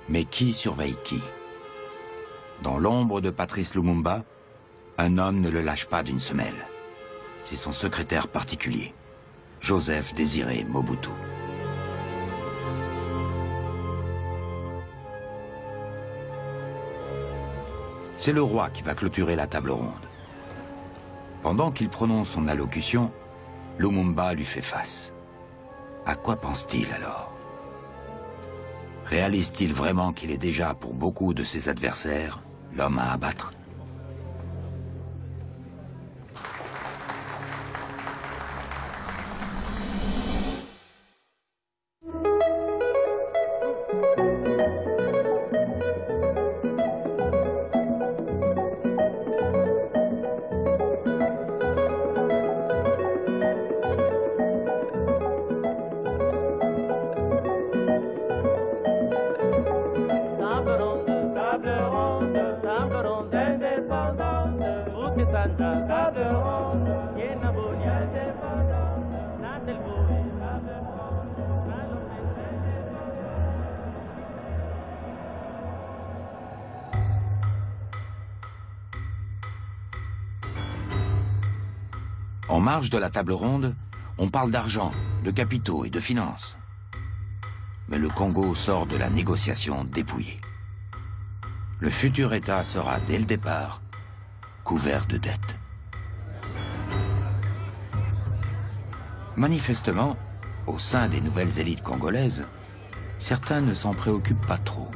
Mais qui surveille qui? Dans l'ombre de Patrice Lumumba, un homme ne le lâche pas d'une semelle. C'est son secrétaire particulier, Joseph Désiré Mobutu. C'est le roi qui va clôturer la table ronde. Pendant qu'il prononce son allocution, Lumumba lui fait face. À quoi pense-t-il alors? Réalise-t-il vraiment qu'il est déjà, pour beaucoup de ses adversaires, l'homme à abattre? En marge de la table ronde, on parle d'argent, de capitaux et de finances. Mais le Congo sort de la négociation dépouillé. Le futur État sera, dès le départ, couvert de dettes. Manifestement, au sein des nouvelles élites congolaises, certains ne s'en préoccupent pas trop.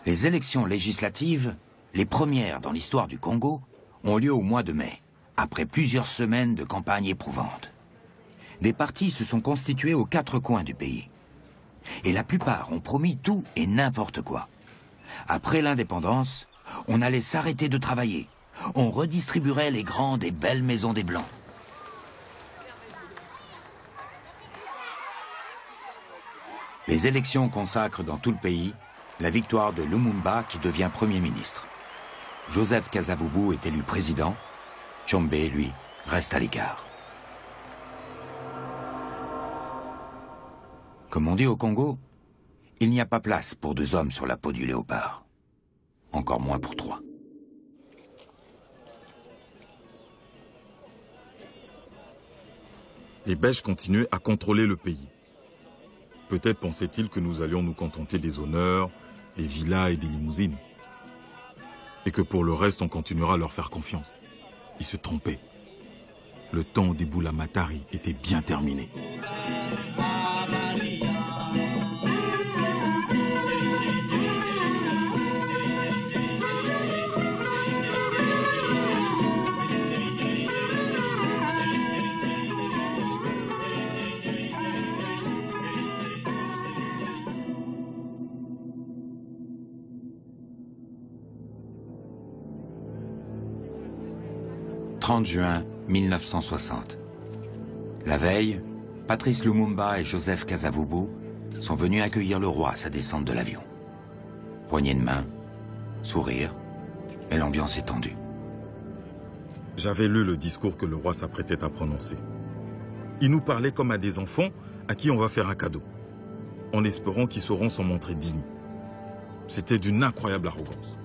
Les élections législatives, les premières dans l'histoire du Congo, ont lieu au mois de mai, après plusieurs semaines de campagne éprouvante. Des partis se sont constitués aux 4 coins du pays. Et la plupart ont promis tout et n'importe quoi. Après l'indépendance, on allait s'arrêter de travailler. On redistribuerait les grandes et belles maisons des Blancs. Les élections consacrent dans tout le pays la victoire de Lumumba qui devient Premier ministre. Joseph Kasavubu est élu président. Tshombe, lui, reste à l'écart. Comme on dit au Congo, il n'y a pas place pour 2 hommes sur la peau du léopard. Encore moins pour 3. Les Belges continuaient à contrôler le pays. Peut-être pensaient-ils que nous allions nous contenter des honneurs, des villas et des limousines. Et que pour le reste, on continuera à leur faire confiance. Ils se trompaient. Le temps des Bula Matari était bien terminé. « 30 juin 1960. La veille, Patrice Lumumba et Joseph Kasavubu sont venus accueillir le roi à sa descente de l'avion. Poignée de main, sourire, et l'ambiance est tendue. J'avais lu le discours que le roi s'apprêtait à prononcer. Il nous parlait comme à des enfants à qui on va faire un cadeau, en espérant qu'ils sauront s'en montrer dignes. C'était d'une incroyable arrogance.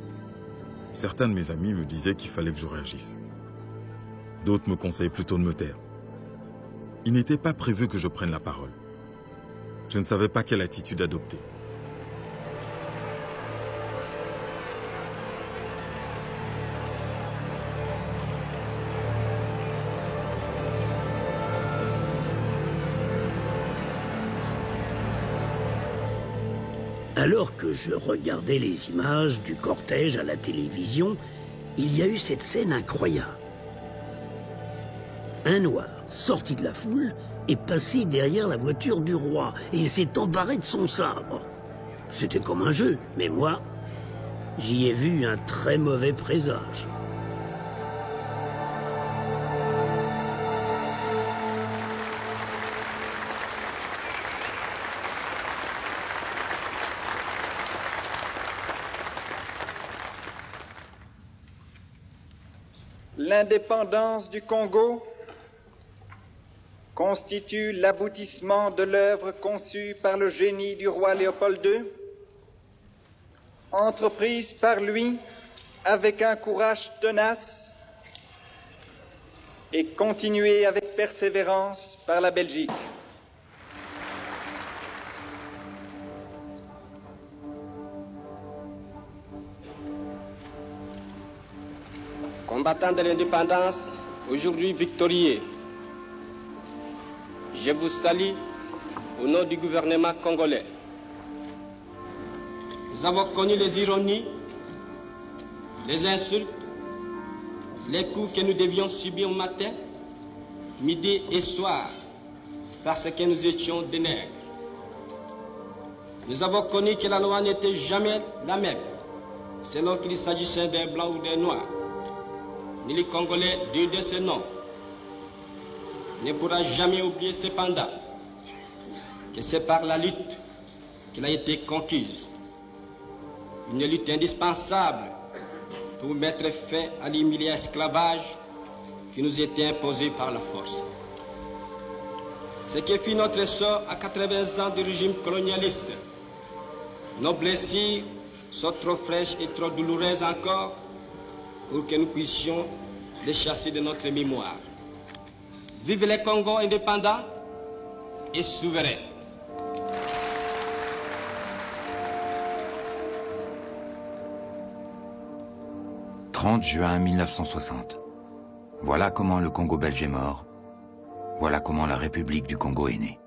Certains de mes amis me disaient qu'il fallait que je réagisse. D'autres me conseillaient plutôt de me taire. Il n'était pas prévu que je prenne la parole. Je ne savais pas quelle attitude adopter. Alors que je regardais les images du cortège à la télévision, il y a eu cette scène incroyable. Un noir, sorti de la foule, est passé derrière la voiture du roi et il s'est emparé de son sabre. C'était comme un jeu, mais moi, j'y ai vu un très mauvais présage. L'indépendance du Congo constitue l'aboutissement de l'œuvre conçue par le génie du roi Léopold II, entreprise par lui avec un courage tenace et continuée avec persévérance par la Belgique. Combattants de l'indépendance, aujourd'hui victorieux, je vous salue au nom du gouvernement congolais. Nous avons connu les ironies, les insultes, les coups que nous devions subir matin, midi et soir, parce que nous étions des nègres. Nous avons connu que la loi n'était jamais la même, selon qu'il s'agissait des blancs ou des noirs. Ni les Congolais, dieu de ce nom, ne pourra jamais oublier cependant que c'est par la lutte qu'elle a été conquise. Une lutte indispensable pour mettre fin à l'humiliant esclavage qui nous était imposé par la force. Ce qui fit notre sort à 80 ans du régime colonialiste. Nos blessures sont trop fraîches et trop douloureuses encore pour que nous puissions les chasser de notre mémoire. Vive les Congos indépendants et souverains. « 30 juin 1960. Voilà comment le Congo belge est mort. Voilà comment la République du Congo est née.